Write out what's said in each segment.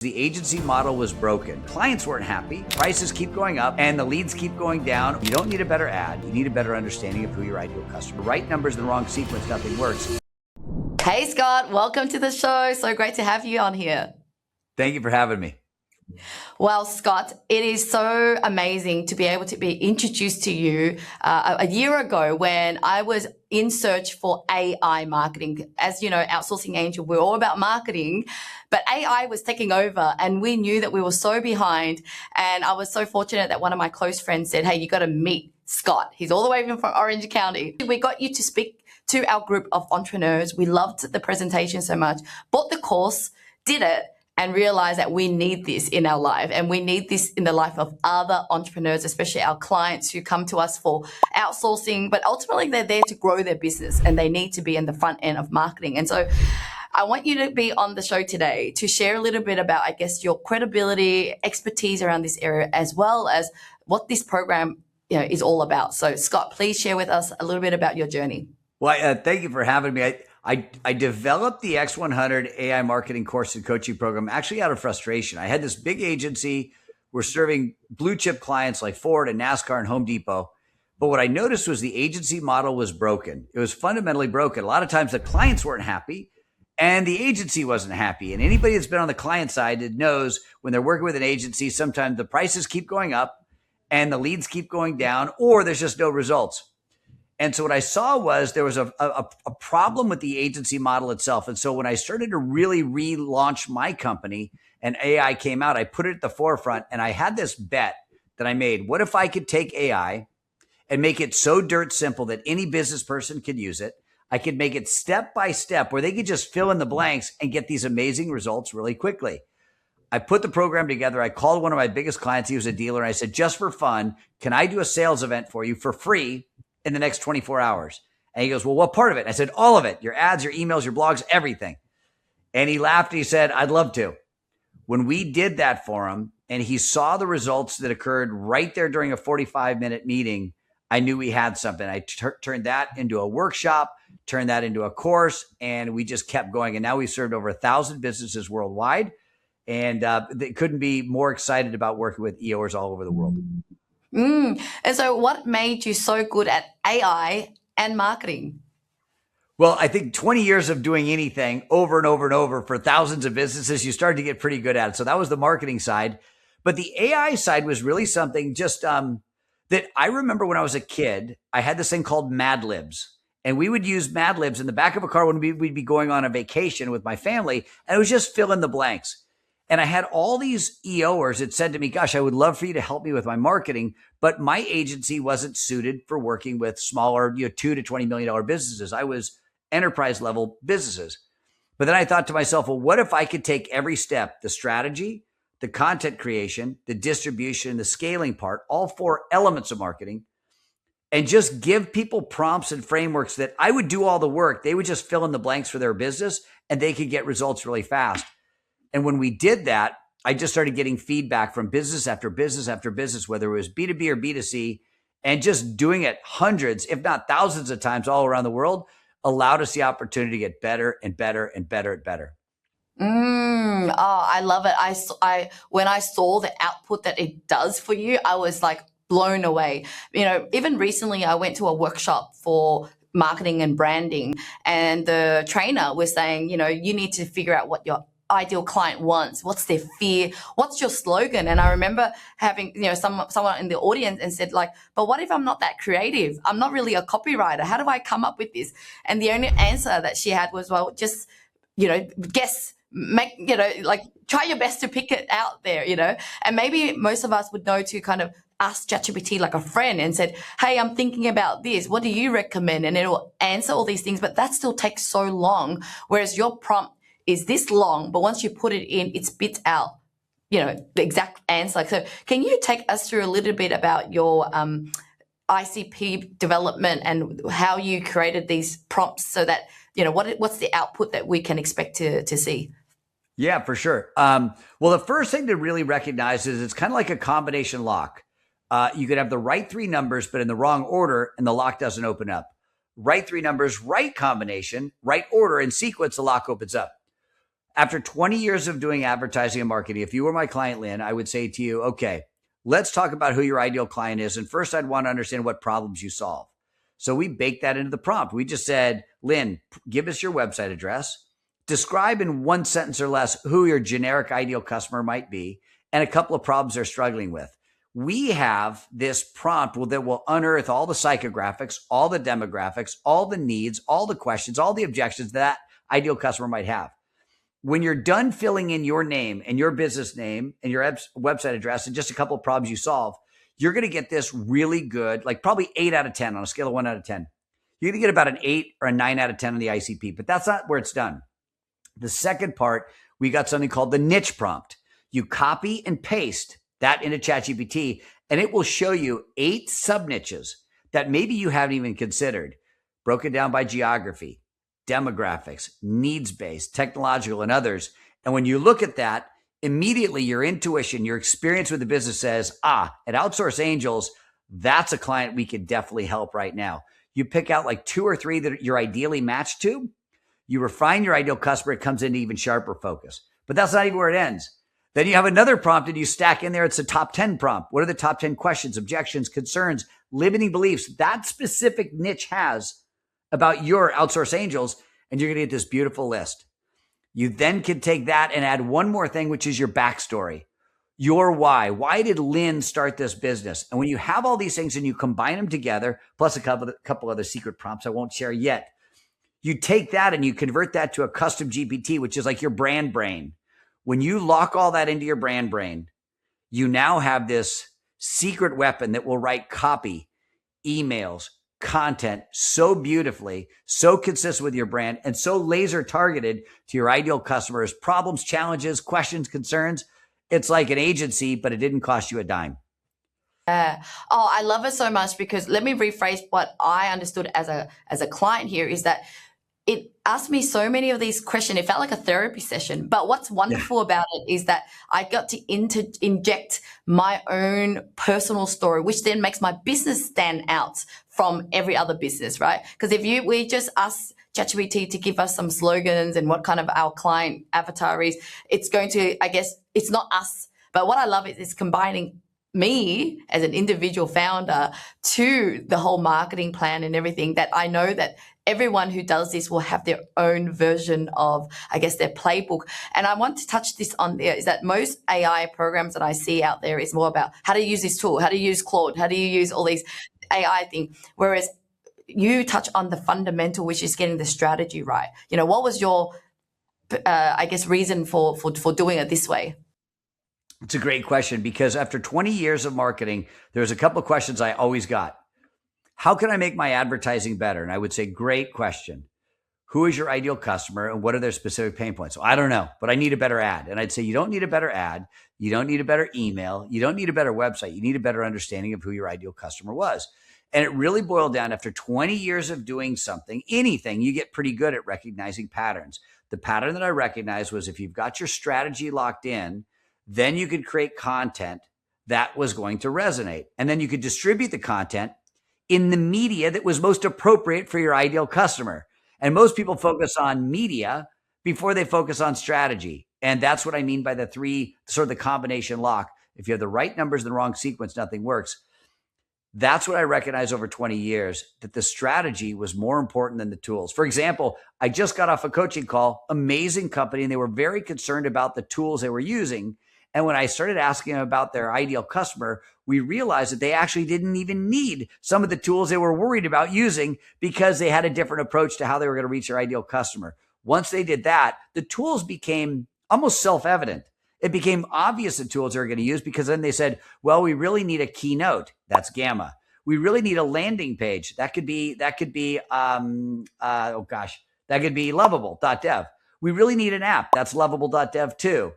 The agency model was broken. Clients weren't happy. Prices keep going up and the leads keep going down. You don't need a better ad. You need a better understanding of who your ideal customer. Right numbers in the wrong sequence, nothing works. Hey, Scott, welcome to the show. So great to have you on here. Thank you for having me. Well, Scott, it is so amazing to be able to be introduced to you a year ago when I was in search for AI marketing. As you know, Outsourcing Angel, we're all about marketing, but AI was taking over and we knew that we were so behind. And I was so fortunate that one of my close friends said, hey, you got to meet Scott. He's all the way from Orange County. We got you to speak to our group of entrepreneurs. We loved the presentation so much, bought the course, did it, and realize that we need this in our life and we need this in the life of other entrepreneurs, especially our clients who come to us for outsourcing, but ultimately they're there to grow their business and they need to be in the front end of marketing. And so I want you to be on the show today to share a little bit about, I guess, your credibility, expertise around this area, as well as what this program, is all about. So Scott, please share with us a little bit about your journey. Well, thank you for having me. I developed the X100 AI marketing course and coaching program actually out of frustration. I had this big agency. We're serving blue chip clients like Ford and NASCAR and Home Depot. But what I noticed was the agency model was broken. It was fundamentally broken. A lot of times the clients weren't happy and the agency wasn't happy. And anybody that's been on the client side that knows when they're working with an agency, sometimes the prices keep going up and the leads keep going down, or there's just no results. And so what I saw was there was a problem with the agency model itself. And so when I started to really relaunch my company and AI came out, I put it at the forefront and I had this bet that I made. What if I could take AI and make it so dirt simple that any business person could use it? I could make it step by step where they could just fill in the blanks and get these amazing results really quickly. I put the program together. I called one of my biggest clients. He was a dealer. And I said, just for fun, can I do a sales event for you for free in the next 24 hours? And he goes, well, what part of it? I said, all of it, your ads, your emails, your blogs, everything. And he laughed and he said, I'd love to. When we did that for him and he saw the results that occurred right there during a 45-minute meeting, I knew we had something. I turned that into a workshop, turned that into a course, and we just kept going. And now we've served over 1,000 businesses worldwide. And they couldn't be more excited about working with EOers all over the world. And so what made you so good at AI and marketing? Well, I think 20 years of doing anything over and over and over for thousands of businesses, you start to get pretty good at it. So that was the marketing side. But the AI side was really something just that I remember when I was a kid, I had this thing called Mad Libs. And we would use Mad Libs in the back of a car when we'd be going on a vacation with my family. And it was just fill in the blanks. And I had all these EOers that said to me, gosh, I would love for you to help me with my marketing, but my agency wasn't suited for working with smaller, $2 to $20 million businesses. I was enterprise level businesses. But then I thought to myself, well, what if I could take every step, the strategy, the content creation, the distribution, the scaling part, all four elements of marketing, and just give people prompts and frameworks that I would do all the work. They would just fill in the blanks for their business and they could get results really fast. And when we did that, I just started getting feedback from business after business after business, whether it was B2B or B2C, and just doing it hundreds, if not thousands of times all around the world, allowed us the opportunity to get better and better and better and better. Oh, I love it. When I saw the output that it does for you, I was like blown away. Even recently I went to a workshop for marketing and branding, and the trainer was saying, you need to figure out what your ideal client wants, what's their fear, what's your slogan. And I remember having someone in the audience and said, like, but what if I'm not that creative? I'm not really a copywriter. How do I come up with this? And the only answer that she had was, well, just guess, make try your best to pick it out there. And maybe most of us would know to kind of ask ChatGPT like a friend and said, hey, I'm thinking about this, what do you recommend? And it'll answer all these things, but that still takes so long, whereas your prompt is this long, but once you put it in, it spits out, the exact answer. So can you take us through a little bit about your ICP development and how you created these prompts so that, what's the output that we can expect to see? Yeah, for sure. Well, the first thing to really recognize is it's kind of like a combination lock. You could have the right three numbers, but in the wrong order, and the lock doesn't open up. Right three numbers, right combination, right order and sequence, the lock opens up. After 20 years of doing advertising and marketing, if you were my client, Lynn, I would say to you, okay, let's talk about who your ideal client is. And first, I'd want to understand what problems you solve. So we baked that into the prompt. We just said, Lynn, give us your website address. Describe in one sentence or less who your generic ideal customer might be and a couple of problems they're struggling with. We have this prompt that will unearth all the psychographics, all the demographics, all the needs, all the questions, all the objections that ideal customer might have. When you're done filling in your name and your business name and your website address and just a couple of problems you solve, you're going to get this really good, like probably 8 out of 10 on a scale of 1 out of 10. You're going to get about an 8 or a 9 out of 10 on the ICP, but that's not where it's done. The second part, we got something called the niche prompt. You copy and paste that into ChatGPT, and it will show you 8 sub niches that maybe you haven't even considered, broken down by geography, demographics, needs-based, technological, and others. And when you look at that, immediately your intuition, your experience with the business says, at Outsource Angels, that's a client we could definitely help right now. You pick out like 2 or 3 that you're ideally matched to. You refine your ideal customer, it comes into even sharper focus. But that's not even where it ends. Then you have another prompt and you stack in there. It's a top 10 prompt. What are the top 10 questions, objections, concerns, limiting beliefs that specific niche has about your Outsource Angels? And you're going to get this beautiful list. You then can take that and add one more thing, which is your backstory, your why. Why did Lynn start this business? And when you have all these things and you combine them together, plus a couple other secret prompts I won't share yet, you take that and you convert that to a custom GPT, which is like your brand brain. When you lock all that into your brand brain, you now have this secret weapon that will write copy, emails, content so beautifully, so consistent with your brand, and so laser targeted to your ideal customers, problems, challenges, questions, concerns. It's like an agency, but it didn't cost you a dime. Yeah. Oh, I love it so much because let me rephrase what I understood as a client here is that it asked me so many of these questions. It felt like a therapy session. But what's wonderful about it is that I got to inject my own personal story, which then makes my business stand out from every other business, right? Because if we just ask ChatGPT to give us some slogans and what kind of our client avatar is, it's going to, I guess, it's not us. But what I love is it's combining me as an individual founder to the whole marketing plan and everything that I know that everyone who does this will have their own version of, I guess, their playbook. And I want to touch this on there is that most AI programs that I see out there is more about how to use this tool, how to use Claude, how do you use all these AI things. Whereas you touch on the fundamental, which is getting the strategy right. You know, what was your, I guess, reason for doing it this way? It's a great question because after 20 years of marketing, there's a couple of questions I always got. How can I make my advertising better? And I would say, great question. Who is your ideal customer and what are their specific pain points? So I don't know, but I need a better ad. And I'd say, you don't need a better ad. You don't need a better email. You don't need a better website. You need a better understanding of who your ideal customer was. And it really boiled down after 20 years of doing something, anything, you get pretty good at recognizing patterns. The pattern that I recognized was if you've got your strategy locked in, then you could create content that was going to resonate. And then you could distribute the content in the media that was most appropriate for your ideal customer. And most people focus on media before they focus on strategy. And that's what I mean by the 3, sort of the combination lock. If you have the right numbers in the wrong sequence, nothing works. That's what I recognized over 20 years, that the strategy was more important than the tools. For example, I just got off a coaching call, amazing company, and they were very concerned about the tools they were using. And when I started asking them about their ideal customer, we realized that they actually didn't even need some of the tools they were worried about using because they had a different approach to how they were going to reach their ideal customer. Once they did that, the tools became almost self-evident. It became obvious the tools they were going to use because then they said, well, we really need a keynote. That's Gamma. We really need a landing page. That could be lovable.dev. We really need an app. That's lovable.dev too.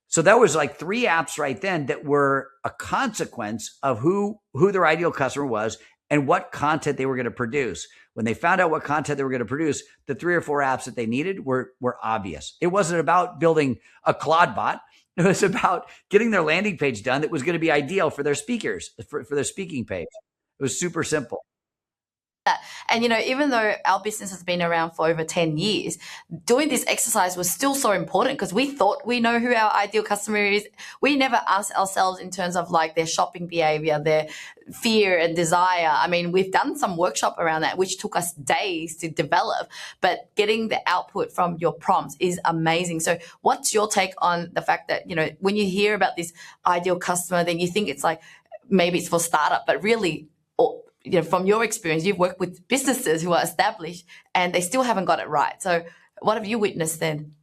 So that was like 3 apps right then that were a consequence of who their ideal customer was and what content they were going to produce. When they found out what content they were going to produce, the 3 or 4 apps that they needed were obvious. It wasn't about building a Claude bot. It was about getting their landing page done that was going to be ideal for their speakers, for their speaking page. It was super simple. that. And, even though our business has been around for over 10 years, doing this exercise was still so important because we thought we know who our ideal customer is. We never asked ourselves in terms of like their shopping behavior, their fear and desire. I mean, we've done some workshop around that, which took us days to develop, but getting the output from your prompts is amazing. So what's your take on the fact that, when you hear about this ideal customer, then you think it's like, maybe it's for startup, but really, from your experience, you've worked with businesses who are established and they still haven't got it right. So what have you witnessed then?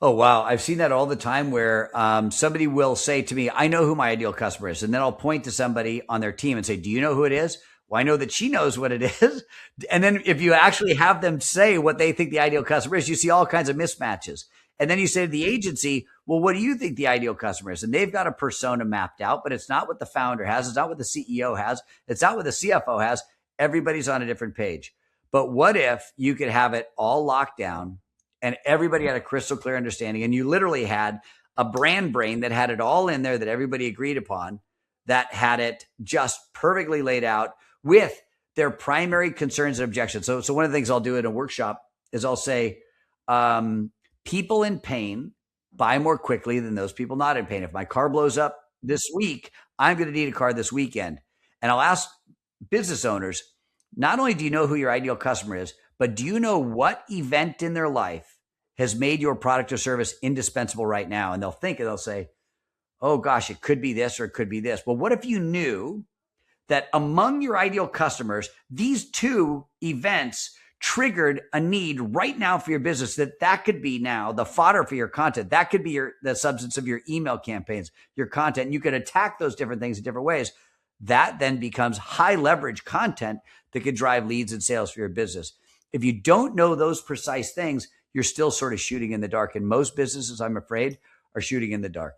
Oh, wow. I've seen that all the time where somebody will say to me, I know who my ideal customer is. And then I'll point to somebody on their team and say, do you know who it is? Well, I know that she knows what it is. And then if you actually have them say what they think the ideal customer is, you see all kinds of mismatches. And then you say to the agency, well, what do you think the ideal customer is? And they've got a persona mapped out, but it's not what the founder has. It's not what the CEO has. It's not what the CFO has. Everybody's on a different page. But what if you could have it all locked down and everybody had a crystal clear understanding, and you literally had a brand brain that had it all in there that everybody agreed upon, that had it just perfectly laid out with their primary concerns and objections. So one of the things I'll do in a workshop is I'll say, people in pain buy more quickly than those people not in pain. If my car blows up this week, I'm going to need a car this weekend. And I'll ask business owners, not only do you know who your ideal customer is, but do you know what event in their life has made your product or service indispensable right now? And they'll think and they'll say, oh gosh, it could be this or it could be this. Well, what if you knew that among your ideal customers, these two events triggered a need right now for your business, that could be now the fodder for your content. That could be the substance of your email campaigns, your content. And you could attack those different things in different ways. That then becomes high leverage content that could drive leads and sales for your business. If you don't know those precise things, you're still sort of shooting in the dark. And most businesses, I'm afraid, are shooting in the dark.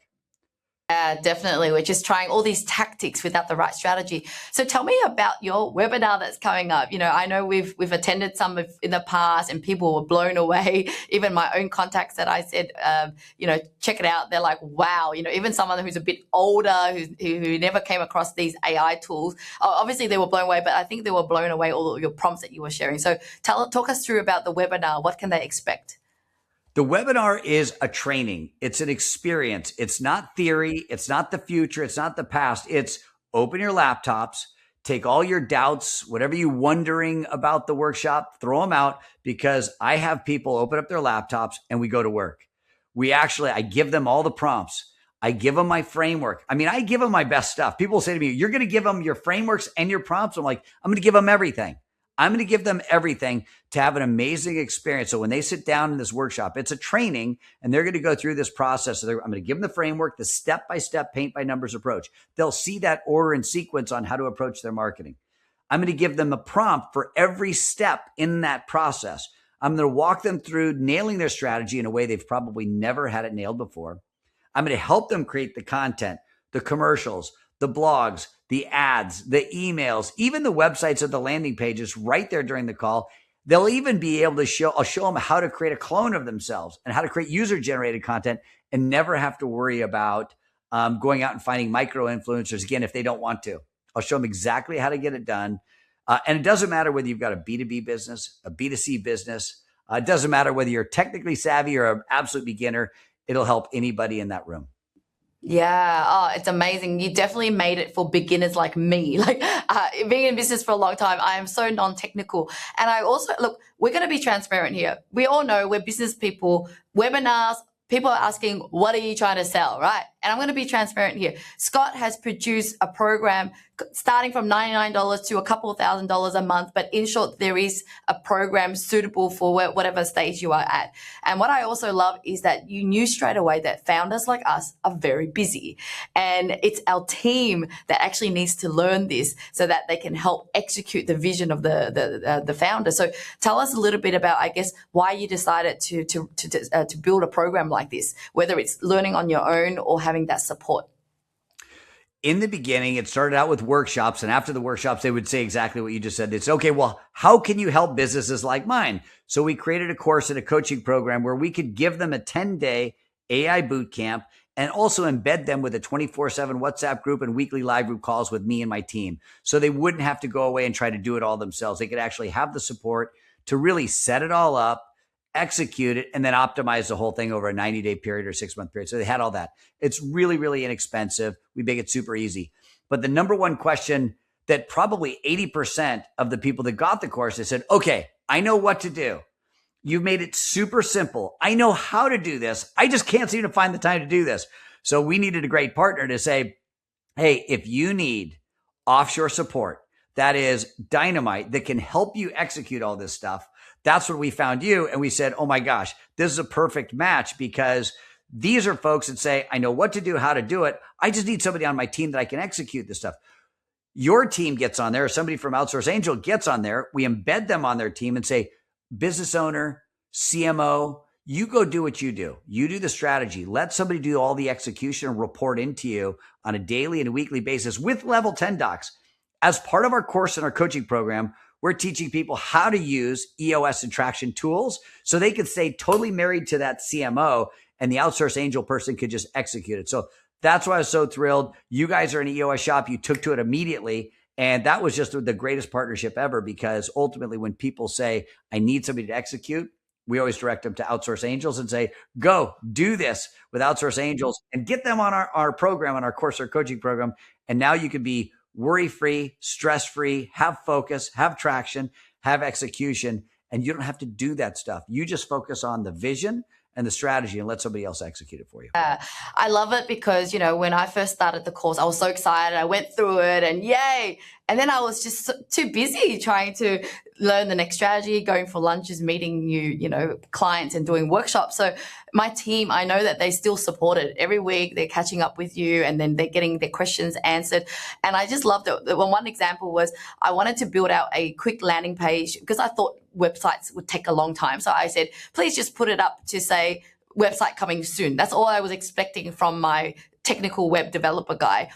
Yeah, definitely. We're just trying all these tactics without the right strategy. So tell me about your webinar that's coming up. I know we've attended some in the past and people were blown away. Even my own contacts that I said, check it out. They're like, wow. Even someone who's a bit older, who never came across these AI tools, obviously they were blown away, but I think they were blown away all of your prompts that you were sharing. So talk us through about the webinar. What can they expect? The webinar is a training. It's an experience. It's not theory. It's not the future. It's not the past. It's open your laptops, take all your doubts, whatever you're wondering about the workshop, throw them out, because I have people open up their laptops and we go to work. I give them all the prompts. I give them my framework. I give them my best stuff. People say to me, you're going to give them your frameworks and your prompts. I'm like, I'm going to give them everything. I'm going to give them everything to have an amazing experience. So when they sit down in this workshop, it's a training and they're going to go through this process. So I'm going to give them the framework, the step-by-step paint by numbers approach. They'll see that order and sequence on how to approach their marketing. I'm going to give them a prompt for every step in that process. I'm going to walk them through nailing their strategy in a way they've probably never had it nailed before. I'm going to help them create the content, the commercials, the blogs, the ads, the emails, even the websites of the landing pages right there during the call. They'll even be able to I'll show them how to create a clone of themselves and how to create user-generated content and never have to worry about going out and finding micro-influencers again if they don't want to. I'll show them exactly how to get it done. And it doesn't matter whether you've got a B2B business, a B2C business. It doesn't matter whether you're technically savvy or an absolute beginner. It'll help anybody in that room. Yeah. Oh, it's amazing. You definitely made it for beginners like me. Being in business for a long time, I am so non-technical. And I also, look, we're going to be transparent here. We all know we're business people, webinars, people are asking, what are you trying to sell, right? And I'm going to be transparent here. Scott has produced a program starting from $99 to a couple of $1,000s a month. But in short, there is a program suitable for whatever stage you are at. And what I also love is that you knew straight away that founders like us are very busy. And it's our team that actually needs to learn this so that they can help execute the vision of the founder. So tell us a little bit about, I guess, why you decided to build a program like this, whether it's learning on your own or having that support. In the beginning, it started out with workshops. And after the workshops, they would say exactly what you just said. It's okay, well, how can you help businesses like mine? So we created a course and a coaching program where we could give them a 10-day AI boot camp and also embed them with a 24/7 WhatsApp group and weekly live group calls with me and my team. So they wouldn't have to go away and try to do it all themselves. They could actually have the support to really set it all up, execute it, and then optimize the whole thing over a 90-day period or 6-month period. So they had all that. It's really, really inexpensive. We make it super easy. But the number one question that probably 80% of the people that got the course, they said, okay, I know what to do. You've made it super simple. I know how to do this. I just can't seem to find the time to do this. So we needed a great partner to say, hey, if you need offshore support that is dynamite, that can help you execute all this stuff, that's what we found you. And we said, oh my gosh, this is a perfect match, because these are folks that say, I know what to do, how to do it. I just need somebody on my team that I can execute this stuff. Your team gets on there, or somebody from Outsource Angel gets on there. We embed them on their team and say, business owner, CMO, you go do what you do. You do the strategy. Let somebody do all the execution and report into you on a daily and a weekly basis with level 10 docs. As part of our course and our coaching program, we're teaching people how to use EOS and traction tools so they can stay totally married to that CMO, and the Outsource Angel person could just execute it. So that's why I was so thrilled. You guys are an EOS shop. You took to it immediately. And that was just the greatest partnership ever, because ultimately when people say, I need somebody to execute, we always direct them to Outsource Angels and say, go do this with Outsource Angels and get them on our program, on our course or coaching program. And now you can be worry-free, stress-free, have focus, have traction, have execution, and you don't have to do that stuff. You just focus on the vision and the strategy and let somebody else execute it for you. I love it because, when I first started the course, I was so excited. I went through it and yay. And then I was just too busy trying to learn the next strategy, going for lunches, meeting new, clients and doing workshops. So my team, I know that they still support it. Every week they're catching up with you and then they're getting their questions answered. And I just loved it. One example was I wanted to build out a quick landing page because I thought websites would take a long time. So I said, please just put it up to say website coming soon. That's all I was expecting from my technical web developer guy.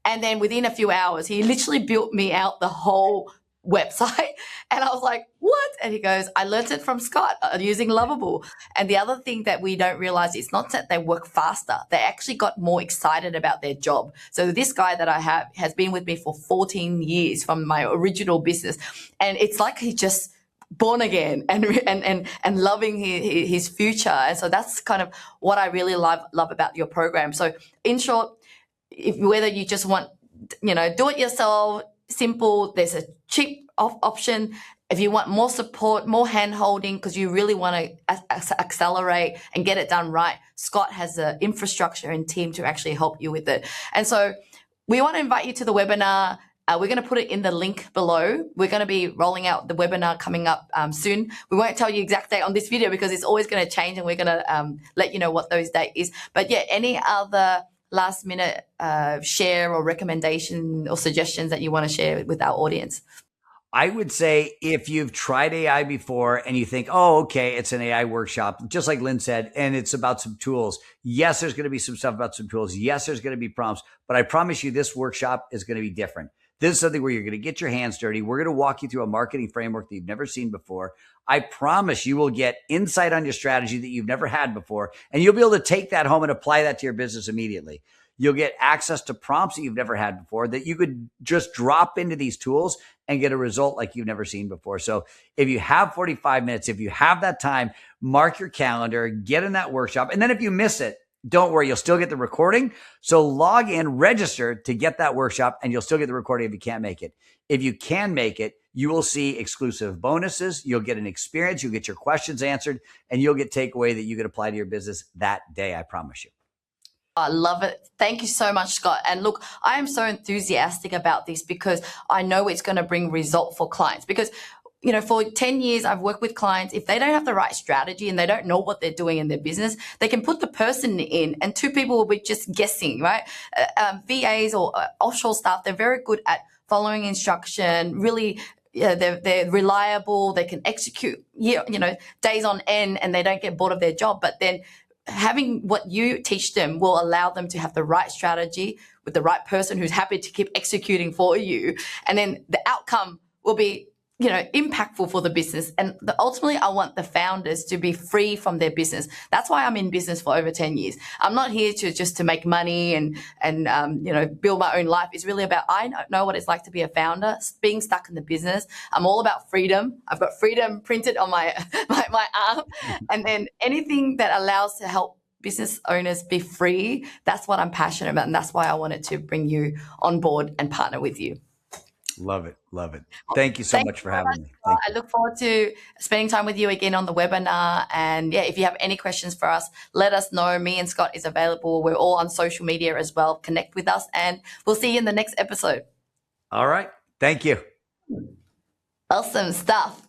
And then within a few hours, he literally built me out the whole website. And I was like, what? And he goes, I learned it from Scott using Lovable. And the other thing that we don't realize is not that they work faster. They actually got more excited about their job. So this guy that I have has been with me for 14 years from my original business. And it's like he just born again and loving his future. And so that's kind of what I really love about your program. So in short, whether you just want, do it yourself, simple, there's a cheap option. If you want more support, more hand holding, because you really want to accelerate and get it done right, Scott has the infrastructure and team to actually help you with it. And so we want to invite you to the webinar. We're going to put it in the link below. We're going to be rolling out the webinar coming up soon. We won't tell you exact date on this video because it's always going to change, and we're going to let you know what those date is. But yeah, any other last minute share or recommendation or suggestions that you want to share with our audience? I would say if you've tried AI before and you think, oh, okay, it's an AI workshop, just like Lynn said, and it's about some tools. Yes, there's going to be some stuff about some tools. Yes, there's going to be prompts, but I promise you this workshop is going to be different. This is something where you're going to get your hands dirty. We're going to walk you through a marketing framework that you've never seen before. I promise you will get insight on your strategy that you've never had before, and you'll be able to take that home and apply that to your business immediately. You'll get access to prompts that you've never had before that you could just drop into these tools and get a result like you've never seen before. So if you have 45 minutes, if you have that time, mark your calendar, get in that workshop. And then if you miss it, don't worry, you'll still get the recording. So log in, register to get that workshop, and you'll still get the recording if you can't make it. If you can make it, you will see exclusive bonuses. You'll get an experience. You'll get your questions answered, and you'll get takeaway that you can apply to your business that day. I promise you. I love it. Thank you so much, Scott. And look, I am so enthusiastic about this because I know it's going to bring result for clients. Because, for 10 years, I've worked with clients. If they don't have the right strategy and they don't know what they're doing in their business, they can put the person in and two people will be just guessing, right? VAs or offshore staff, they're very good at following instruction, really. They're reliable. They can execute, days on end, and they don't get bored of their job. But then having what you teach them will allow them to have the right strategy with the right person who's happy to keep executing for you. And then the outcome will be, impactful for the business. And ultimately, I want the founders to be free from their business. That's why I'm in business for over 10 years. I'm not here to make money and build my own life. It's really about, I know what it's like to be a founder, being stuck in the business. I'm all about freedom. I've got freedom printed on my arm. And then anything that allows to help business owners be free, that's what I'm passionate about. And that's why I wanted to bring you on board and partner with you. Love it. Love it. Thank you so much for having me. I look forward to spending time with you again on the webinar. And if you have any questions for us, let us know. Me and Scott is available. We're all on social media as well. Connect with us and we'll see you in the next episode. All right. Thank you. Awesome stuff.